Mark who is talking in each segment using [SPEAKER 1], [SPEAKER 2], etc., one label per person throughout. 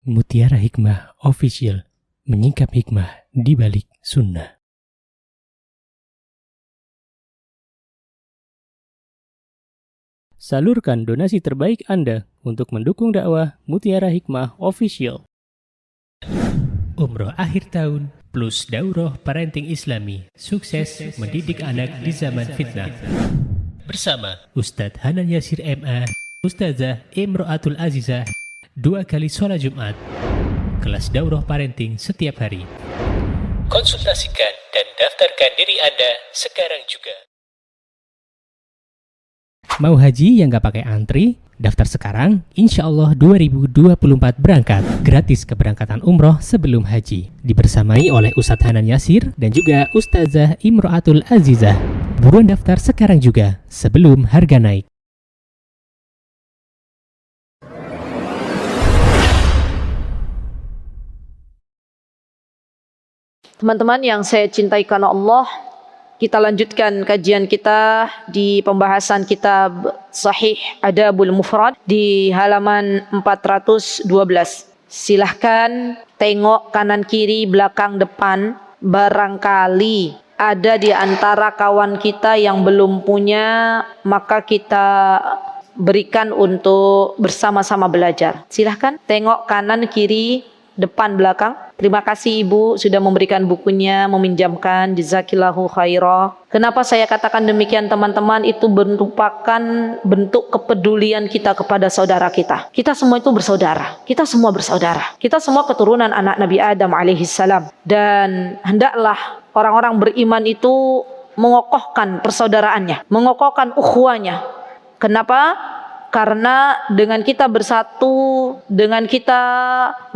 [SPEAKER 1] Mutiara Hikmah Official, menyingkap hikmah di balik sunnah. Salurkan donasi terbaik Anda untuk mendukung dakwah Mutiara Hikmah Official. Umroh akhir tahun plus daurah parenting Islami, sukses mendidik anak di zaman fitnah. Bersama Ustadz Hanan Yasir MA, Ustazah Imro'atul Azizah, 2 kali sholat Jumat. Kelas daurah parenting setiap hari. Konsultasikan dan daftarkan diri Anda sekarang juga. Mau haji yang gak pakai antri? Daftar sekarang, insya Allah 2024 berangkat. Gratis keberangkatan umroh sebelum haji. Dibersamai oleh Ustadz Hanan Yasir dan juga Ustazah Imro'atul Azizah. Buruan daftar sekarang juga, sebelum harga naik.
[SPEAKER 2] Teman-teman yang saya cintai karena Allah, kita lanjutkan kajian kita di pembahasan kitab Sahih Adabul Mufrad di halaman 412. Silahkan tengok kanan kiri belakang depan, barangkali ada di antara kawan kita yang belum punya, maka kita berikan untuk bersama-sama belajar. Silahkan tengok kanan kiri depan belakang. Terima kasih Ibu sudah memberikan bukunya, meminjamkan. Jazakillahu khairah. Kenapa saya katakan demikian teman-teman? Itu merupakan bentuk kepedulian kita kepada saudara kita. Kita semua itu bersaudara. Kita semua bersaudara. Kita semua keturunan anak Nabi Adam alaihissalam. Dan hendaklah orang-orang beriman itu mengokohkan persaudaraannya, mengokohkan ukhuwahnya. Kenapa? Karena dengan kita bersatu, dengan kita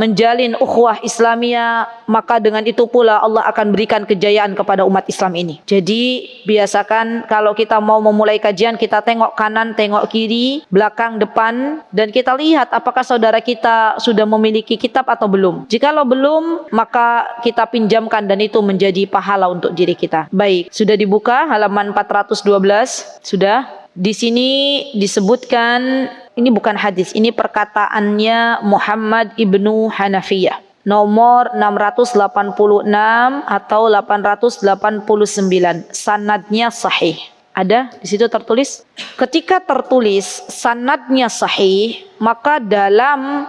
[SPEAKER 2] menjalin ukhuwah Islamiyah, maka dengan itu pula Allah akan berikan kejayaan kepada umat Islam ini. Jadi biasakan kalau kita mau memulai kajian, kita tengok kanan, tengok kiri, belakang, depan, dan kita lihat apakah saudara kita sudah memiliki kitab atau belum. Jikalau belum, maka kita pinjamkan dan itu menjadi pahala untuk diri kita. Baik, sudah dibuka halaman 412, sudah. Di sini disebutkan, ini bukan hadis, ini perkataannya Muhammad ibnu Hanafiyah, nomor 686 atau 889, sanadnya sahih. Ada di situ tertulis. Ketika tertulis sanadnya sahih, maka dalam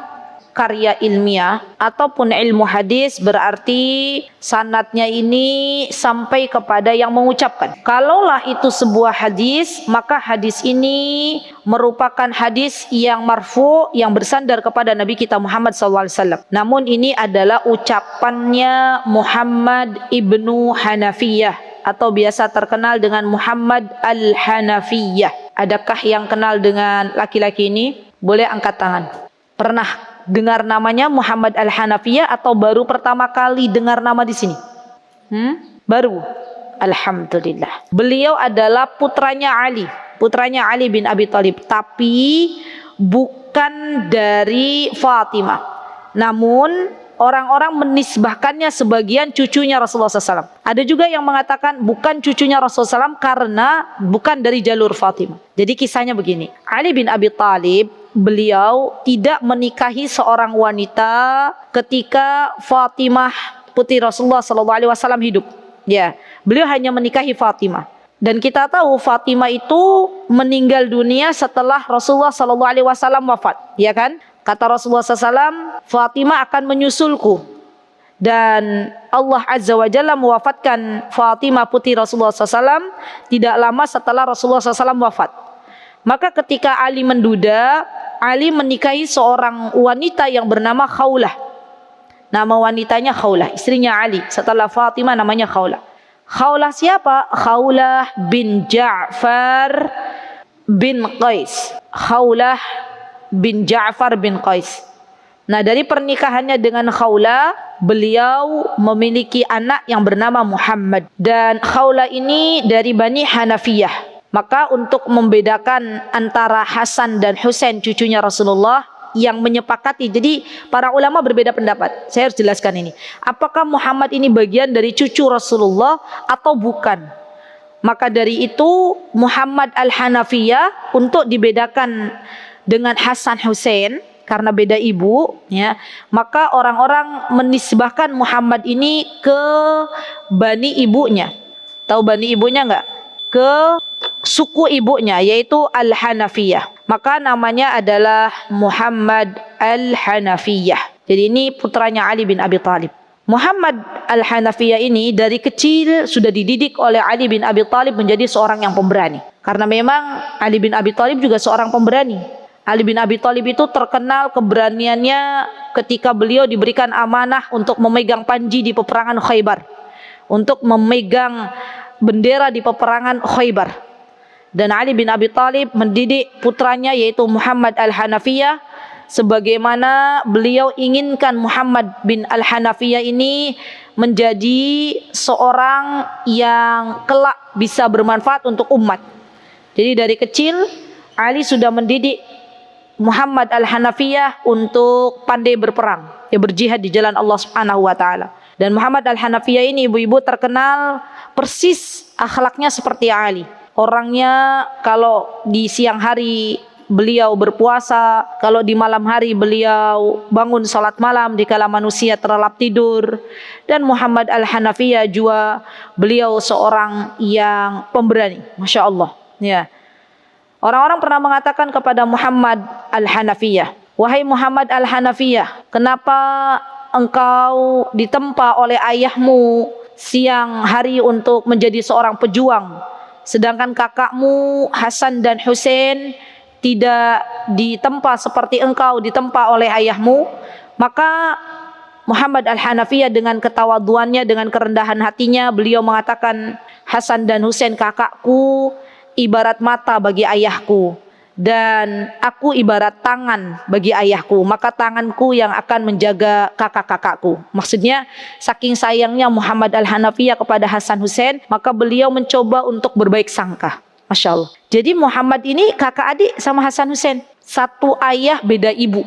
[SPEAKER 2] karya ilmiah ataupun ilmu hadis berarti sanadnya ini sampai kepada yang mengucapkan. Kalaulah itu sebuah hadis, maka hadis ini merupakan hadis yang marfu, yang bersandar kepada Nabi kita Muhammad SAW. Namun ini adalah ucapannya Muhammad ibnu Hanafiyah atau biasa terkenal dengan Muhammad al-Hanafiyah. Adakah yang kenal dengan laki-laki ini? Boleh angkat tangan. Pernah dengar namanya Muhammad al-Hanafiyah atau baru pertama kali dengar nama di sini? Baru. Alhamdulillah. Beliau adalah putranya Ali bin Abi Thalib, tapi bukan dari Fatimah. Namun orang-orang menisbahkannya sebagian cucunya Rasulullah SAW. Ada juga yang mengatakan bukan cucunya Rasulullah SAW karena bukan dari jalur Fatimah. Jadi kisahnya begini. Ali bin Abi Thalib, beliau tidak menikahi seorang wanita ketika Fatimah putri Rasulullah SAW hidup. Ya, beliau hanya menikahi Fatimah. Dan kita tahu Fatimah itu meninggal dunia setelah Rasulullah SAW wafat. Ya kan? Kata Rasulullah SAW, Fatimah akan menyusulku. Dan Allah Azza wa Jalla mewafatkan Fatimah putri Rasulullah SAW tidak lama setelah Rasulullah SAW wafat. Maka ketika Ali menduda, Ali menikahi seorang wanita yang bernama Khawlah. Nama wanitanya Khawlah, istrinya Ali. Setelah Fatimah namanya Khawlah. Khawlah siapa? Khawlah bin Ja'far bin Qais. Khawlah bin Ja'far bin Qais. Nah, dari pernikahannya dengan Khawlah, beliau memiliki anak yang bernama Muhammad. Dan Khawlah ini dari Bani Hanafiyah. Maka untuk membedakan antara Hasan dan Husain cucunya Rasulullah yang menyepakati, jadi para ulama berbeda pendapat. Saya harus jelaskan ini. Apakah Muhammad ini bagian dari cucu Rasulullah atau bukan? Maka dari itu Muhammad al-Hanafiyah untuk dibedakan dengan Hasan Husain karena beda ibu, ya, maka orang-orang menisbahkan Muhammad ini ke bani ibunya. Tahu bani ibunya enggak? Ke suku ibunya, yaitu Al-Hanafiyah. Maka namanya adalah Muhammad Al-Hanafiyah. Jadi ini putranya Ali bin Abi Thalib. Muhammad Al-Hanafiyah ini dari kecil sudah dididik oleh Ali bin Abi Thalib menjadi seorang yang pemberani. Karena memang Ali bin Abi Thalib juga seorang pemberani. Ali bin Abi Thalib itu terkenal keberaniannya ketika beliau diberikan amanah untuk memegang panji di peperangan Khaybar, untuk memegang bendera di peperangan Khaybar. Dan Ali bin Abi Thalib mendidik putranya yaitu Muhammad Al-Hanafiyah sebagaimana beliau inginkan Muhammad bin Al-Hanafiyah ini menjadi seorang yang kelak bisa bermanfaat untuk umat. Jadi dari kecil Ali sudah mendidik Muhammad Al-Hanafiyah untuk pandai berperang, ya, berjihad di jalan Allah Subhanahu wa taala. Dan Muhammad Al-Hanafiyah ini ibu-ibu terkenal persis akhlaknya seperti Ali. Orangnya kalau di siang hari beliau berpuasa, kalau di malam hari beliau bangun salat malam dikala manusia terlelap tidur. Dan Muhammad Al-Hanafiyah juga beliau seorang yang pemberani, Masya Allah, ya. Orang-orang pernah mengatakan kepada Muhammad Al-Hanafiyah, "Wahai Muhammad Al-Hanafiyah, kenapa engkau ditempa oleh ayahmu siang hari untuk menjadi seorang pejuang, sedangkan kakakmu Hasan dan Husain tidak ditempa seperti engkau ditempa oleh ayahmu?" Maka Muhammad Al-Hanafiyah dengan ketawaduannya, dengan kerendahan hatinya, beliau mengatakan, "Hasan dan Husain kakakku ibarat mata bagi ayahku, dan aku ibarat tangan bagi ayahku, maka tanganku yang akan menjaga kakak-kakakku." Maksudnya saking sayangnya Muhammad Al-Hanafiyah kepada Hasan Husain, maka beliau mencoba untuk berbaik sangka. Masya Allah. Jadi Muhammad ini kakak adik sama Hasan Husain, satu ayah beda ibu,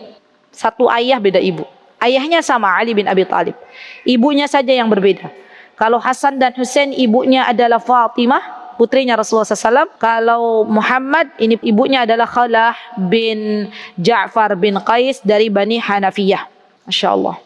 [SPEAKER 2] satu ayah beda ibu. Ayahnya sama, Ali bin Abi Thalib, ibunya saja yang berbeda. Kalau Hasan dan Husain ibunya adalah Fatimah, putrinya Rasulullah SAW. Kalau Muhammad ini ibunya adalah Khalah bin Ja'far bin Qais dari Bani Hanafiyah. Masya Allah.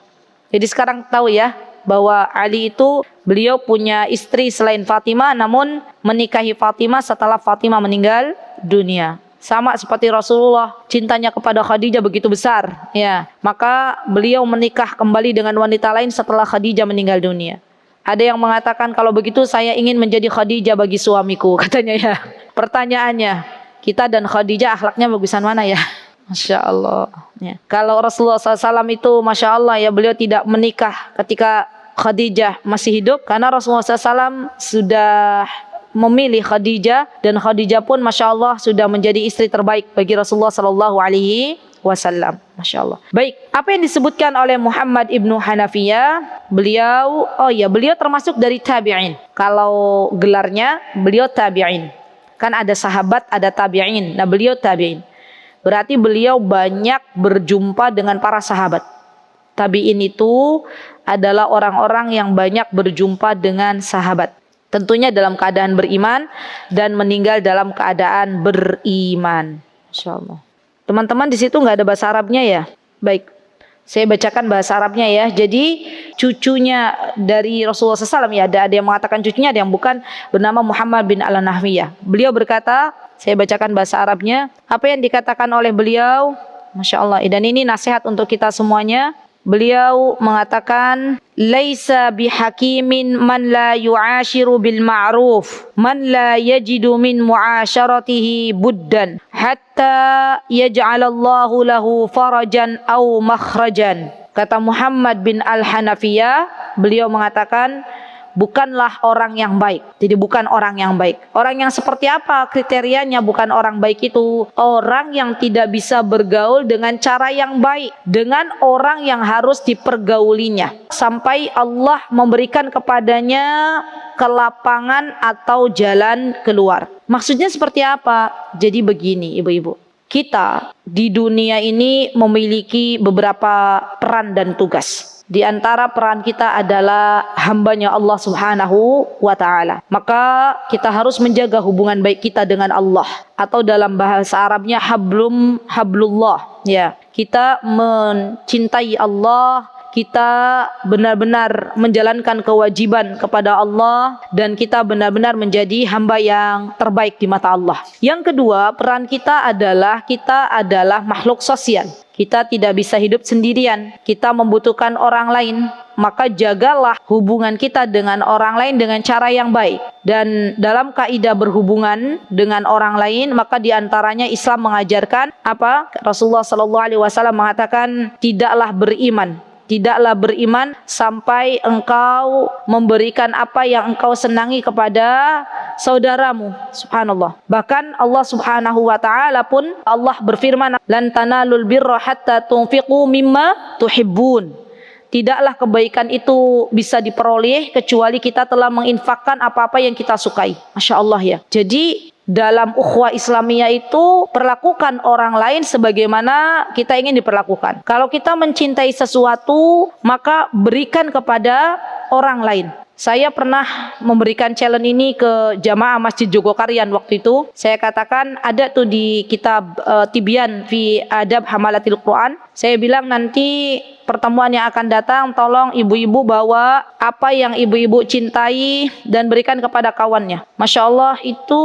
[SPEAKER 2] Jadi sekarang tahu ya bahwa Ali itu beliau punya istri selain Fatimah, namun menikahi Fatimah setelah Fatimah meninggal dunia. Sama seperti Rasulullah, cintanya kepada Khadijah begitu besar, ya. Maka beliau menikah kembali dengan wanita lain setelah Khadijah meninggal dunia. Ada yang mengatakan kalau begitu saya ingin menjadi Khadijah bagi suamiku, katanya ya. Pertanyaannya, kita dan Khadijah akhlaknya bagusan mana ya? Masya Allah, ya. Kalau Rasulullah SAW itu Masya Allah ya, beliau tidak menikah ketika Khadijah masih hidup, karena Rasulullah SAW sudah memilih Khadijah, dan Khadijah pun Masya Allah sudah menjadi istri terbaik bagi Rasulullah SAW. Masya Allah. Baik, apa yang disebutkan oleh Muhammad ibnu Hanafiyah, beliau termasuk dari tabi'in. Kalau gelarnya beliau tabi'in, kan ada sahabat, ada tabi'in. Nah beliau tabi'in, berarti beliau banyak berjumpa dengan para sahabat. Tabi'in itu adalah orang-orang yang banyak berjumpa dengan sahabat, tentunya dalam keadaan beriman dan meninggal dalam keadaan beriman. Masya Allah. Teman-teman di situ nggak ada bahasa Arabnya ya? Baik, saya bacakan bahasa Arabnya ya. Jadi cucunya dari Rasulullah SAW, ya, ada yang mengatakan cucunya, ada yang bukan, bernama Muhammad bin Al-Nahwiyah. Beliau berkata, saya bacakan bahasa Arabnya, apa yang dikatakan oleh beliau, Masya Allah. Dan ini nasihat untuk kita semuanya. Beliau mengatakan, "Laisa bihakimin man la yu'ashiru bil ma'ruf, man la yajidu min mu'asharatihi buddan, hatta yaj'alallahu lahu farajan au makhrajan." Kata Muhammad bin Al-Hanafiyah, beliau mengatakan, bukanlah orang yang baik. Jadi bukan orang yang baik. Orang yang seperti apa kriterianya? Bukan orang baik itu orang yang tidak bisa bergaul dengan cara yang baik, dengan orang yang harus dipergaulinya, sampai Allah memberikan kepadanya kelapangan atau jalan keluar. Maksudnya seperti apa? Jadi begini ibu-ibu, kita di dunia ini memiliki beberapa peran dan tugas. Di antara peran kita adalah hambanya Allah Subhanahu wa ta'ala. Maka kita harus menjaga hubungan baik kita dengan Allah, atau dalam bahasa Arabnya hablullah. Ya, kita mencintai Allah, kita benar-benar menjalankan kewajiban kepada Allah, dan kita benar-benar menjadi hamba yang terbaik di mata Allah. Yang kedua, peran kita adalah makhluk sosial. Kita tidak bisa hidup sendirian. Kita membutuhkan orang lain. Maka jagalah hubungan kita dengan orang lain dengan cara yang baik. Dan dalam kaidah berhubungan dengan orang lain, maka diantaranya Islam mengajarkan apa? Rasulullah SAW mengatakan, Tidaklah beriman sampai engkau memberikan apa yang engkau senangi kepada saudaramu. Subhanallah. Bahkan Allah Subhanahu wa taala pun Allah berfirman, "Lan tanalul birra hatta tunfiqu mimma tuhibbun." Tidaklah kebaikan itu bisa diperoleh kecuali kita telah menginfakkan apa-apa yang kita sukai. Masya Allah ya. Jadi dalam ukhuwah Islamiyah itu perlakukan orang lain sebagaimana kita ingin diperlakukan. Kalau kita mencintai sesuatu, maka berikan kepada orang lain. Saya pernah memberikan challenge ini ke jamaah Masjid Jogokarian waktu itu. Saya katakan ada tuh di kitab Tibyan fi Adab Hamalatil Quran. Saya bilang nanti pertemuan yang akan datang, tolong ibu-ibu bawa apa yang ibu-ibu cintai dan berikan kepada kawannya. Masya Allah, itu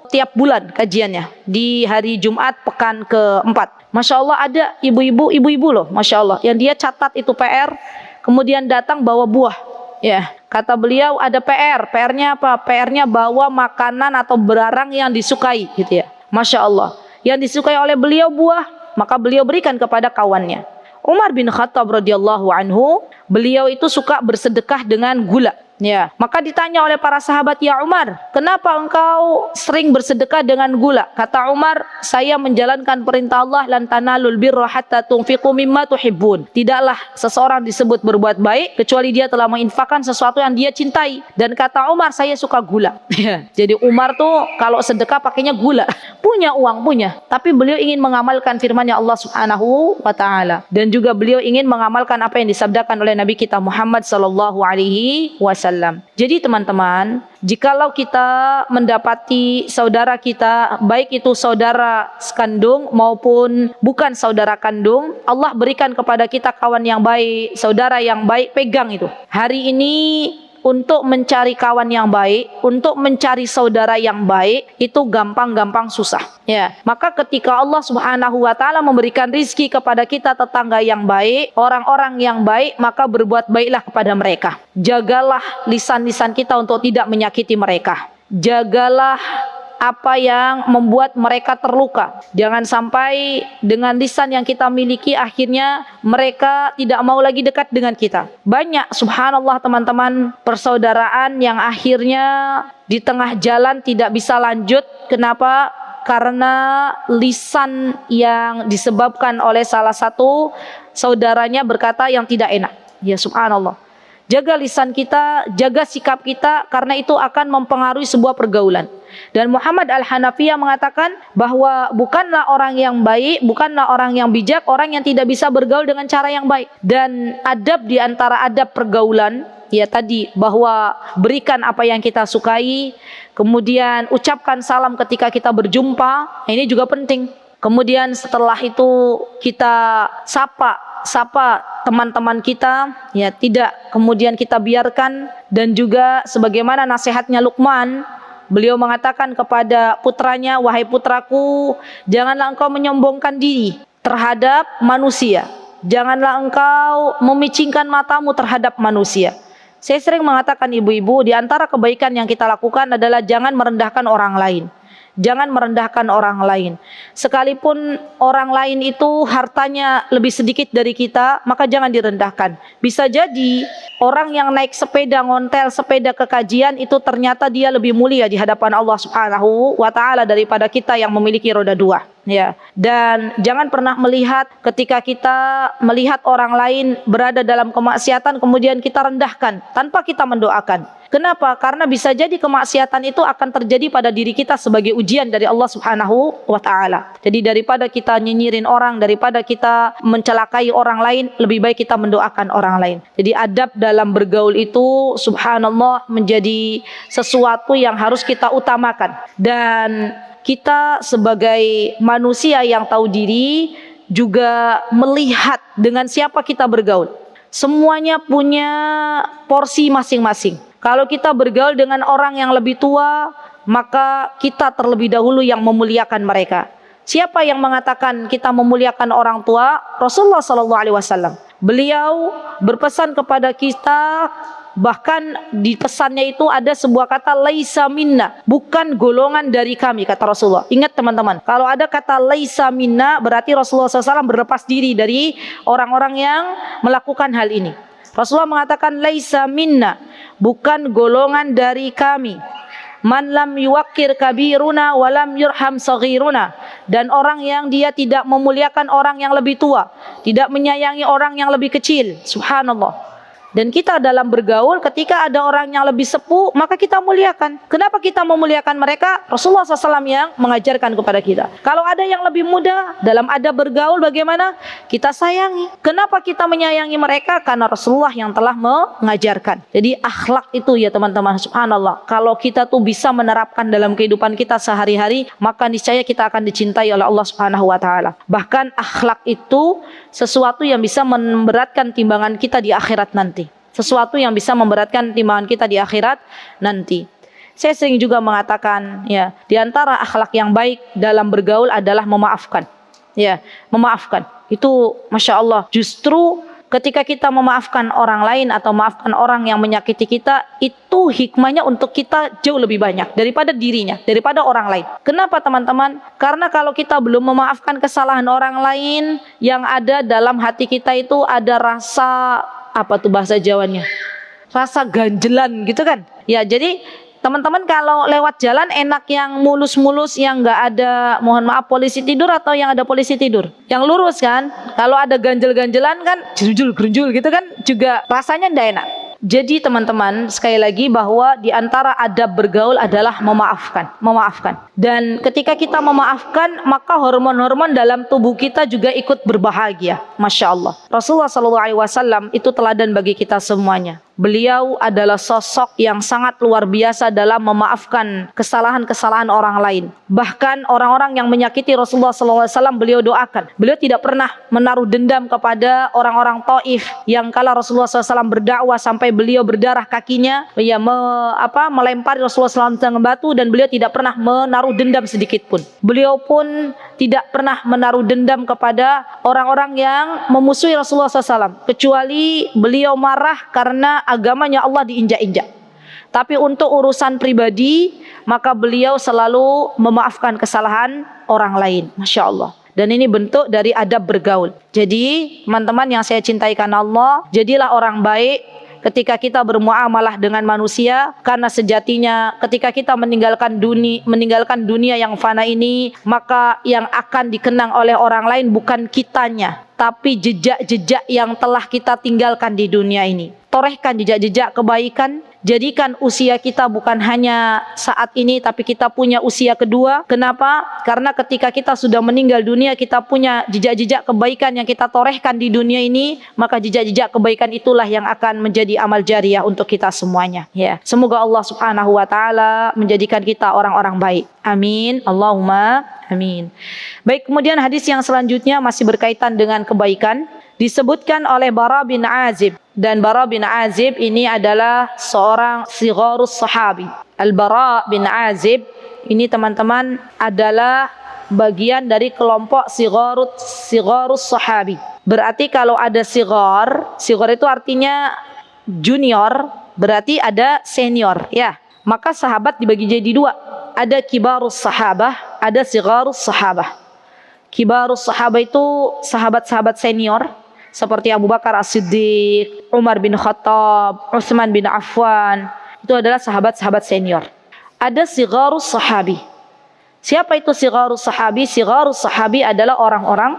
[SPEAKER 2] tiap bulan kajiannya di hari Jumat pekan keempat. Masya Allah, ada ibu-ibu loh, Masya Allah, yang dia catat itu PR, kemudian datang bawa buah. Ya, kata beliau ada PR-nya apa? PR-nya bawa makanan atau barang yang disukai gitu ya. Masya Allah, yang disukai oleh beliau buah, maka beliau berikan kepada kawannya. Umar bin Khattab radhiyallahu anhu, beliau itu suka bersedekah dengan gula. Ya, maka ditanya oleh para sahabat, "Ya Umar, kenapa engkau sering bersedekah dengan gula?" Kata Umar, "Saya menjalankan perintah Allah, lan tanalul birra hatta tunfiqu mimma tuhibbun." Tidaklah seseorang disebut berbuat baik kecuali dia telah menginfakkan sesuatu yang dia cintai. Dan kata Umar, "Saya suka gula." Ya, jadi Umar tuh kalau sedekah pakainya gula. Punya uang, punya. Tapi beliau ingin mengamalkan firman-Nya Allah Subhanahu wa taala, dan juga beliau ingin mengamalkan apa yang disabdakan oleh Nabi kita Muhammad sallallahu alaihi wasallam. Jadi teman-teman, jikalau kita mendapati saudara kita, baik itu saudara kandung maupun bukan saudara kandung, Allah berikan kepada kita kawan yang baik, saudara yang baik, pegang itu. Hari ini untuk mencari kawan yang baik, untuk mencari saudara yang baik, itu gampang-gampang susah. Ya, maka ketika Allah Subhanahu wa taala memberikan rizki kepada kita tetangga yang baik, orang-orang yang baik, maka berbuat baiklah kepada mereka. Jagalah lisan-lisan kita untuk tidak menyakiti mereka. Jagalah apa yang membuat mereka terluka. Jangan sampai dengan lisan yang kita miliki akhirnya mereka tidak mau lagi dekat dengan kita. Banyak subhanallah teman-teman persaudaraan yang akhirnya di tengah jalan tidak bisa lanjut. Kenapa? Karena lisan yang disebabkan oleh salah satu saudaranya berkata yang tidak enak. Ya subhanallah. Jaga lisan kita, jaga sikap kita, karena itu akan mempengaruhi sebuah pergaulan. Dan Muhammad Al-Hanafiyah mengatakan bahwa bukanlah orang yang baik, bukanlah orang yang bijak, orang yang tidak bisa bergaul dengan cara yang baik. Dan adab di antara adab pergaulan, ya tadi bahwa berikan apa yang kita sukai, kemudian ucapkan salam ketika kita berjumpa, ini juga penting. Kemudian setelah itu kita sapa teman-teman kita, ya tidak kemudian kita biarkan. Dan juga sebagaimana nasihatnya Luqman, beliau mengatakan kepada putranya, "Wahai putraku, janganlah engkau menyombongkan diri terhadap manusia. Janganlah engkau memicingkan matamu terhadap manusia." Saya sering mengatakan ibu-ibu, di antara kebaikan yang kita lakukan adalah jangan merendahkan orang lain. Jangan merendahkan orang lain. Sekalipun orang lain itu hartanya lebih sedikit dari kita, maka jangan direndahkan. Bisa jadi orang yang naik sepeda, ngontel sepeda ke kajian itu ternyata dia lebih mulia di hadapan Allah Subhanahu wa taala daripada kita yang memiliki roda dua. Ya, dan jangan pernah melihat ketika kita melihat orang lain berada dalam kemaksiatan kemudian kita rendahkan tanpa kita mendoakan. Kenapa? Karena bisa jadi kemaksiatan itu akan terjadi pada diri kita sebagai ujian dari Allah Subhanahu wa taala. Jadi daripada kita nyinyirin orang, daripada kita mencelakai orang lain, lebih baik kita mendoakan orang lain. Jadi adab dalam bergaul itu subhanallah menjadi sesuatu yang harus kita utamakan. Dan kita sebagai manusia yang tahu diri, juga melihat dengan siapa kita bergaul. Semuanya punya porsi masing-masing. Kalau kita bergaul dengan orang yang lebih tua, maka kita terlebih dahulu yang memuliakan mereka. Siapa yang mengatakan kita memuliakan orang tua? Rasulullah SAW. Beliau berpesan kepada kita, bahkan di pesannya itu ada sebuah kata laisa minna, bukan golongan dari kami, kata Rasulullah. Ingat teman-teman, kalau ada kata laisa minna berarti Rasulullah SAW berlepas diri dari orang-orang yang melakukan hal ini. Rasulullah mengatakan laisa minna, bukan golongan dari kami. Man lam yuwakkir kabiruna walam yurham saghiruna, dan orang yang dia tidak memuliakan orang yang lebih tua, tidak menyayangi orang yang lebih kecil. Subhanallah. Dan kita dalam bergaul, ketika ada orang yang lebih sepuh, maka kita muliakan. Kenapa kita memuliakan mereka? Rasulullah SAW yang mengajarkan kepada kita. Kalau ada yang lebih muda, dalam adab bergaul bagaimana? Kita sayangi. Kenapa kita menyayangi mereka? Karena Rasulullah yang telah mengajarkan. Jadi akhlak itu ya teman-teman, subhanallah. Kalau kita tuh bisa menerapkan dalam kehidupan kita sehari-hari, maka niscaya kita akan dicintai oleh Allah Subhanahu wa taala. Bahkan akhlak itu sesuatu yang bisa memberatkan timbangan kita di akhirat nanti. Sesuatu yang bisa memberatkan timbangan kita di akhirat nanti. Saya sering juga mengatakan, ya, di antara akhlak yang baik dalam bergaul adalah memaafkan. Ya, memaafkan. Itu Masya Allah, justru ketika kita memaafkan orang lain atau maafkan orang yang menyakiti kita, itu hikmahnya untuk kita jauh lebih banyak daripada dirinya, daripada orang lain. Kenapa teman-teman? Karena kalau kita belum memaafkan kesalahan orang lain, yang ada dalam hati kita itu ada rasa, apa tuh bahasa Jawanya? Rasa ganjelan gitu kan? Ya, jadi teman-teman kalau lewat jalan enak yang mulus-mulus, yang nggak ada, mohon maaf, polisi tidur atau yang ada polisi tidur? Yang lurus kan? Kalau ada ganjel-ganjelan kan, gerunjul gitu kan, juga rasanya nggak enak. Jadi teman-teman, sekali lagi bahwa di antara adab bergaul adalah memaafkan. Dan ketika kita memaafkan, maka hormon-hormon dalam tubuh kita juga ikut berbahagia. Masya Allah. Rasulullah SAW itu teladan bagi kita semuanya. Beliau adalah sosok yang sangat luar biasa dalam memaafkan kesalahan-kesalahan orang lain. Bahkan orang-orang yang menyakiti Rasulullah SAW beliau doakan. Beliau tidak pernah menaruh dendam kepada orang-orang Taif yang kala Rasulullah SAW berdakwah sampai beliau berdarah kakinya, ya melempari Rasulullah SAW dengan batu, dan beliau tidak pernah menaruh dendam sedikit pun. Beliau pun tidak pernah menaruh dendam kepada orang-orang yang memusuhi Rasulullah SAW, kecuali beliau marah karena agamanya Allah diinjak-injak. Tapi untuk urusan pribadi, maka beliau selalu memaafkan kesalahan orang lain. Masya Allah. Dan ini bentuk dari adab bergaul. Jadi teman-teman yang saya cintai karena Allah, jadilah orang baik ketika kita bermuamalah dengan manusia, karena sejatinya ketika kita meninggalkan dunia yang fana ini, maka yang akan dikenang oleh orang lain bukan kitanya, tapi jejak-jejak yang telah kita tinggalkan di dunia ini. Torehkan jejak-jejak kebaikan. Jadikan usia kita bukan hanya saat ini, tapi kita punya usia kedua. Kenapa? Karena ketika kita sudah meninggal dunia, kita punya jejak-jejak kebaikan yang kita torehkan di dunia ini, maka jejak-jejak kebaikan itulah yang akan menjadi amal jariah untuk kita semuanya. Ya, semoga Allah Subhanahu wa taala menjadikan kita orang-orang baik. Amin. Allahumma amin. Baik, kemudian hadis yang selanjutnya masih berkaitan dengan kebaikan. Disebutkan oleh Bara bin Azib, dan Bara bin Azib ini adalah seorang sigharus sahabi. Al-Bara bin Azib ini teman-teman adalah bagian dari kelompok sigharus sahabi. Berarti kalau ada sighar itu artinya junior, berarti ada senior, ya. Maka sahabat dibagi jadi dua. Ada kibarus sahabah, ada sigharus sahabah. Kibarus sahabah itu sahabat-sahabat senior, seperti Abu Bakar As-Siddiq, Umar bin Khattab, Utsman bin Affan. Itu adalah sahabat-sahabat senior. Ada sigharus sahabi. Siapa itu sigharus sahabi? Sigharus sahabi adalah orang-orang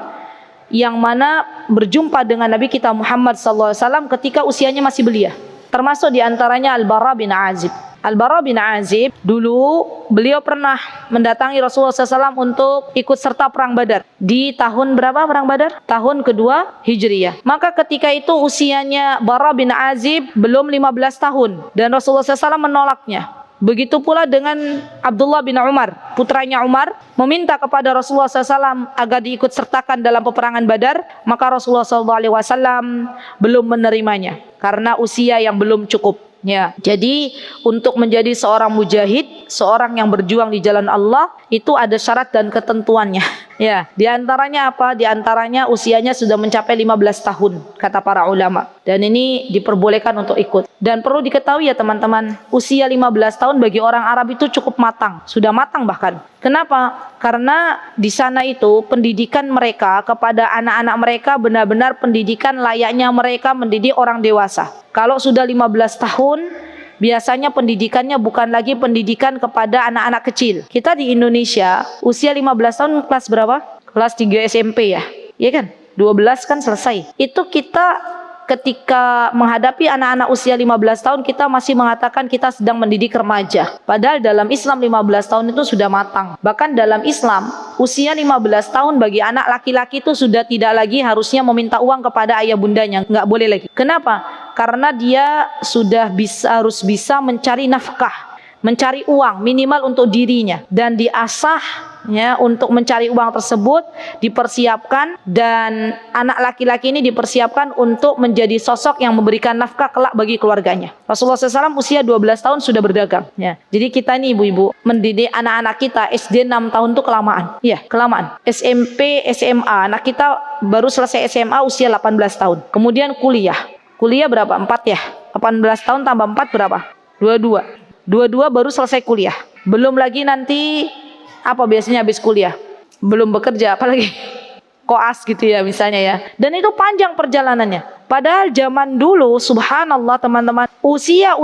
[SPEAKER 2] yang mana berjumpa dengan Nabi kita Muhammad SAW ketika usianya masih belia. Termasuk diantaranya Al-Bara bin Azib. Al-Bara bin Azib dulu beliau pernah mendatangi Rasulullah SAW untuk ikut serta perang Badar. Di tahun berapa perang Badar? Tahun kedua Hijriyah. Maka ketika itu usianya Bara bin Azib belum 15 tahun dan Rasulullah SAW menolaknya. Begitu pula dengan Abdullah bin Umar, putranya Umar, meminta kepada Rasulullah SAW agar diikut sertakan dalam peperangan Badar, maka Rasulullah SAW belum menerimanya karena usia yang belum cukup. Ya, jadi untuk menjadi seorang mujahid, seorang yang berjuang di jalan Allah, itu ada syarat dan ketentuannya. Ya, di antaranya apa? Di antaranya usianya sudah mencapai 15 tahun, kata para ulama. Dan ini diperbolehkan untuk ikut. Dan perlu diketahui ya teman-teman, usia 15 tahun bagi orang Arab itu cukup matang, sudah matang bahkan. Kenapa? Karena di sana itu pendidikan mereka kepada anak-anak mereka benar-benar pendidikan layaknya mereka mendidik orang dewasa. Kalau sudah 15 tahun, biasanya pendidikannya bukan lagi pendidikan kepada anak-anak kecil. Kita di Indonesia, usia 15 tahun kelas berapa? Kelas 3 SMP ya? Iya kan? 12 kan selesai. Itu kita ketika menghadapi anak-anak usia 15 tahun, kita masih mengatakan kita sedang mendidik remaja. Padahal dalam Islam 15 tahun itu sudah matang. Bahkan dalam Islam, usia 15 tahun bagi anak laki-laki itu sudah tidak lagi harusnya meminta uang kepada ayah bundanya. Nggak boleh lagi. Kenapa? Karena dia sudah harus bisa mencari nafkah, mencari uang minimal untuk dirinya, dan diasah ya untuk mencari uang tersebut, dipersiapkan, dan anak laki-laki ini dipersiapkan untuk menjadi sosok yang memberikan nafkah kelak bagi keluarganya. Rasulullah SAW usia 12 tahun sudah berdagang ya. Jadi kita nih ibu-ibu mendidik anak-anak kita SD 6 tahun itu kelamaan. Iya, kelamaan. SMP, SMA, anak kita baru selesai SMA usia 18 tahun. Kemudian kuliah. Kuliah berapa? 4 ya. 18 tahun tambah 4 berapa? 22. 22 baru selesai kuliah. Belum lagi nanti apa biasanya habis kuliah? Belum bekerja, apalagi koas gitu ya misalnya ya. Dan itu panjang perjalanannya. Padahal zaman dulu subhanallah teman-teman, usia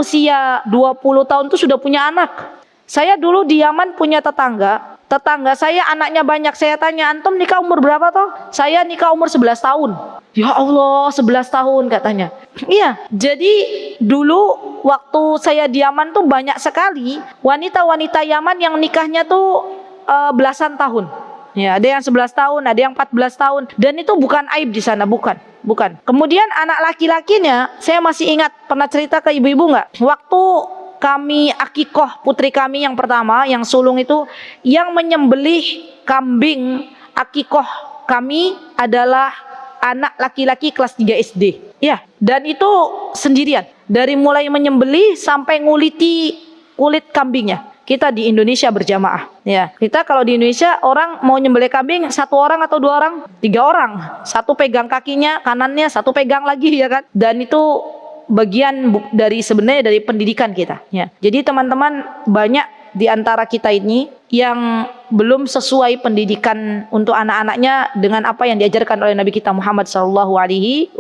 [SPEAKER 2] 20 tahun itu sudah punya anak. Saya dulu di Yaman punya tetangga saya anaknya banyak. Saya tanya, antum nikah umur berapa toh? Saya nikah umur 11 tahun. Ya Allah, 11 tahun katanya. Iya, jadi dulu waktu saya di Yaman tuh banyak sekali wanita-wanita Yaman yang nikahnya tuh belasan tahun. Ya, ada yang 11 tahun, ada yang 14 tahun. Dan itu bukan aib di sana, bukan. Kemudian anak laki-lakinya, saya masih ingat pernah cerita ke ibu-ibu nggak? Waktu kami akikoh putri kami yang pertama, yang sulung itu, yang menyembelih kambing akikoh kami adalah anak laki-laki kelas 3 SD. Ya, dan itu sendirian. Dari mulai menyembelih sampai nguliti kulit kambingnya. Kita di Indonesia berjamaah. Ya, kita kalau di Indonesia orang mau nyembelih kambing 1 orang atau 2 orang, 3 orang. Satu pegang kakinya, kanannya satu pegang lagi ya kan. Dan itu bagian dari sebenarnya dari pendidikan kita. Ya. Jadi teman-teman, banyak di antara kita ini yang belum sesuai pendidikan untuk anak-anaknya dengan apa yang diajarkan oleh Nabi kita Muhammad SAW.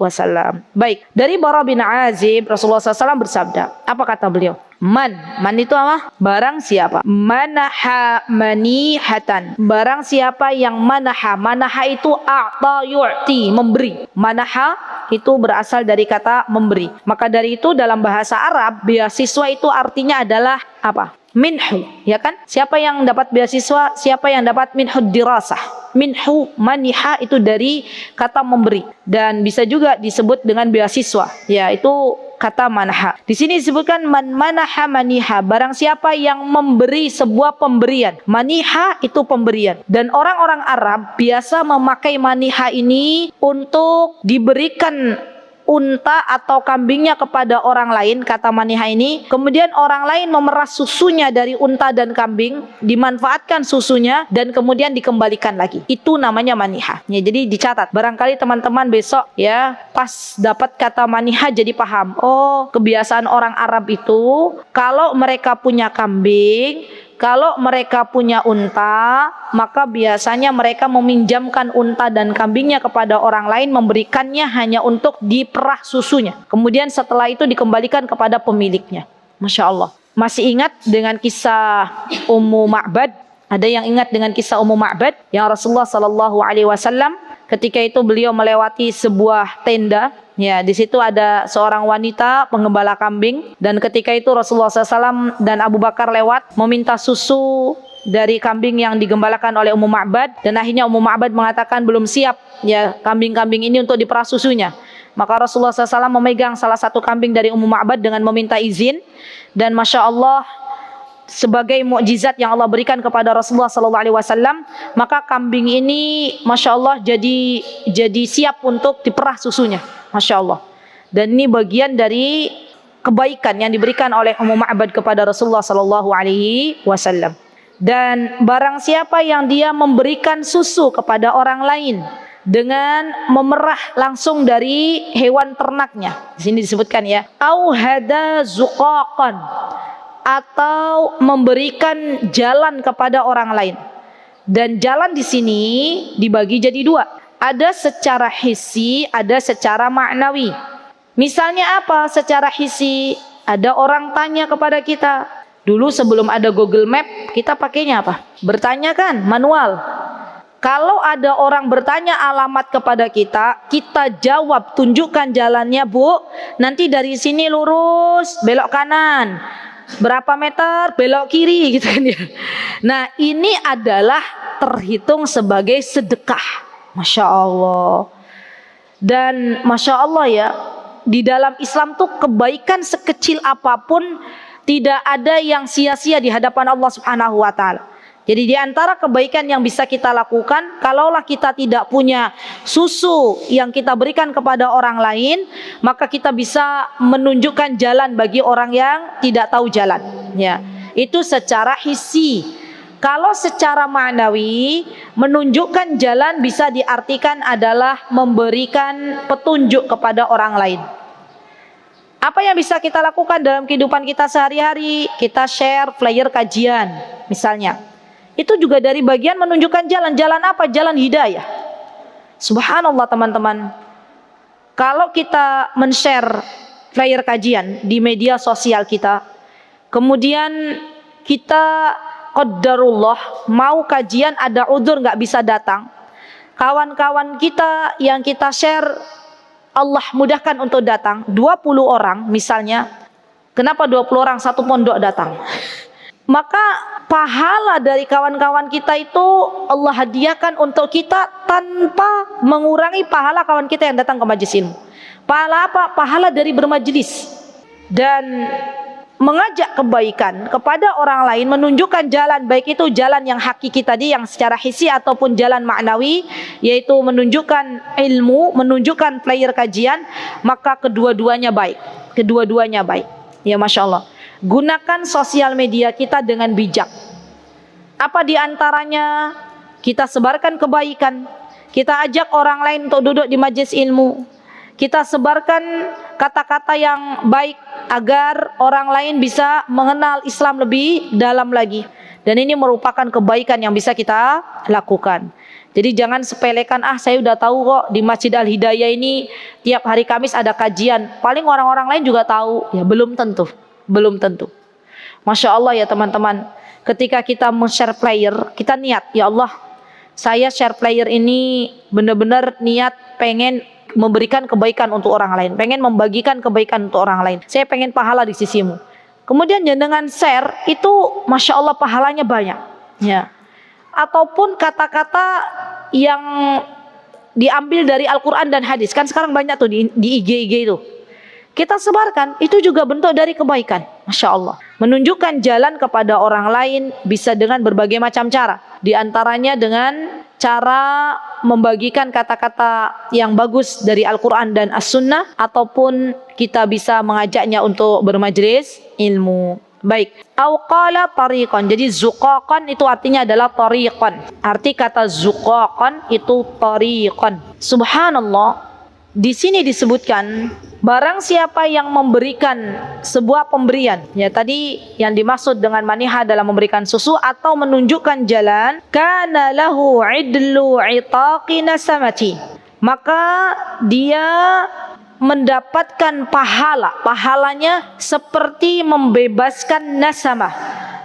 [SPEAKER 2] Baik, dari Bara bin Azib, Rasulullah SAW bersabda, apa kata beliau? Man itu apa? Barang siapa? Manaha manihatan. Barang siapa yang manaha itu a'ta yu'ti, memberi. Manaha itu berasal dari kata memberi. Maka dari itu dalam bahasa Arab, beasiswa itu artinya adalah apa? Minhu, ya kan? Siapa yang dapat beasiswa? Siapa yang dapat minhu dirasah? Minhu, maniha itu dari kata memberi, dan bisa juga disebut dengan beasiswa. Ya, itu kata manaha. Di sini disebutkan man manaha maniha, barang siapa yang memberi sebuah pemberian. Maniha itu pemberian. Dan orang-orang Arab biasa memakai maniha ini untuk diberikan unta atau kambingnya kepada orang lain, kata maniha ini. Kemudian orang lain memeras susunya dari unta dan kambing, dimanfaatkan susunya dan kemudian dikembalikan lagi. Itu namanya maniha. Ya, jadi dicatat. Barangkali teman-teman besok ya pas dapat kata maniha jadi paham. Oh, kebiasaan orang Arab itu kalau mereka punya kambing, kalau mereka punya unta, maka biasanya mereka meminjamkan unta dan kambingnya kepada orang lain, memberikannya hanya untuk diperah susunya. Kemudian setelah itu dikembalikan kepada pemiliknya. Masya Allah. Masih ingat dengan kisah Ummu Ma'bad? Ada yang ingat dengan kisah Ummu Ma'bad? Yang Rasulullah SAW ketika itu beliau melewati sebuah tenda. Ya, di situ ada seorang wanita penggembala kambing, dan ketika itu Rasulullah SAW dan Abu Bakar lewat meminta susu dari kambing yang digembalakan oleh Ummu Ma'bad, dan akhirnya Ummu Ma'bad mengatakan belum siap ya kambing-kambing ini untuk diperah susunya. Maka Rasulullah SAW memegang salah satu kambing dari Ummu Ma'bad dengan meminta izin, dan Masya Allah sebagai mukjizat yang Allah berikan kepada Rasulullah sallallahu alaihi wasallam, maka kambing ini Masya Allah jadi siap untuk diperah susunya, Masya Allah. Dan ini bagian dari kebaikan yang diberikan oleh Ummu Ma'bad kepada Rasulullah sallallahu alaihi wasallam. Dan barang siapa yang dia memberikan susu kepada orang lain dengan memerah langsung dari hewan ternaknya, di sini disebutkan ya, au hada zuqaqan, atau memberikan jalan kepada orang lain. Dan jalan di sini dibagi jadi dua. Ada secara hissi, ada secara maknawi. Misalnya apa secara hissi? Ada orang tanya kepada kita. Dulu sebelum ada Google Map, kita pakainya apa? Bertanya kan, manual. Kalau ada orang bertanya alamat kepada kita, kita jawab, tunjukkan jalannya Bu. Nanti dari sini lurus, belok kanan. Berapa meter belok kiri gitu kan ya. Nah ini adalah terhitung sebagai sedekah, Masya Allah. Dan Masya Allah ya, di dalam Islam tuh kebaikan sekecil apapun tidak ada yang sia-sia di hadapan Allah Subhanahu wa Ta'ala. Jadi di antara kebaikan yang bisa kita lakukan, kalaulah kita tidak punya susu yang kita berikan kepada orang lain, maka kita bisa menunjukkan jalan bagi orang yang tidak tahu jalan. Ya, itu secara hissi. Kalau secara ma'nawi, menunjukkan jalan bisa diartikan adalah memberikan petunjuk kepada orang lain. Apa yang bisa kita lakukan dalam kehidupan kita sehari-hari? Kita share flyer kajian, misalnya. Itu juga dari bagian menunjukkan jalan. Jalan apa? Jalan hidayah. Subhanallah teman-teman. Kalau kita men-share flyer kajian di media sosial kita, kemudian kita qadarullah mau kajian ada udzur nggak bisa datang, kawan-kawan kita yang kita share Allah mudahkan untuk datang, 20 orang misalnya. Kenapa 20 orang satu pondok datang? Maka pahala dari kawan-kawan kita itu Allah hadiahkan untuk kita tanpa mengurangi pahala kawan kita yang datang ke majelis ilmu. Pahala apa? Pahala dari bermajelis dan mengajak kebaikan kepada orang lain, menunjukkan jalan, baik itu jalan yang hakiki tadi yang secara hissi ataupun jalan maknawi, yaitu menunjukkan ilmu, menunjukkan flyer kajian, maka kedua-duanya baik. Kedua-duanya baik. Ya Masya Allah. Gunakan sosial media kita dengan bijak. Apa diantaranya? Kita sebarkan kebaikan. Kita ajak orang lain untuk duduk di majelis ilmu. Kita sebarkan kata-kata yang baik agar orang lain bisa mengenal Islam lebih dalam lagi. Dan ini merupakan kebaikan yang bisa kita lakukan. Jadi jangan sepelekan, saya udah tahu kok di Masjid Al Hidayah ini tiap hari Kamis ada kajian. Paling orang-orang lain juga tahu. Ya belum tentu. Belum tentu. Masya Allah ya teman-teman, ketika kita men-share flyer, kita niat, ya Allah, saya share flyer ini benar-benar niat pengen memberikan kebaikan untuk orang lain, pengen membagikan kebaikan untuk orang lain, saya pengen pahala di sisimu. Kemudian dengan share itu Masya Allah pahalanya banyak ya. Ataupun kata-kata yang diambil dari Al-Quran dan hadis, kan sekarang banyak tuh di IG itu. Kita sebarkan, itu juga bentuk dari kebaikan. Masya Allah. Menunjukkan jalan kepada orang lain bisa dengan berbagai macam cara. Di antaranya dengan cara membagikan kata-kata yang bagus dari Al-Quran dan As-Sunnah, ataupun kita bisa mengajaknya untuk bermajlis ilmu. Baik. Auqala tariqan. Jadi zuqaqan itu artinya adalah tariqan. Arti kata zuqaqan itu tariqan. Subhanallah. Di sini disebutkan barang siapa yang memberikan sebuah pemberian, ya tadi yang dimaksud dengan maniha dalam memberikan susu atau menunjukkan jalan, kana lahu idlu itaqi nasamati, maka dia mendapatkan pahalanya seperti membebaskan nasamah.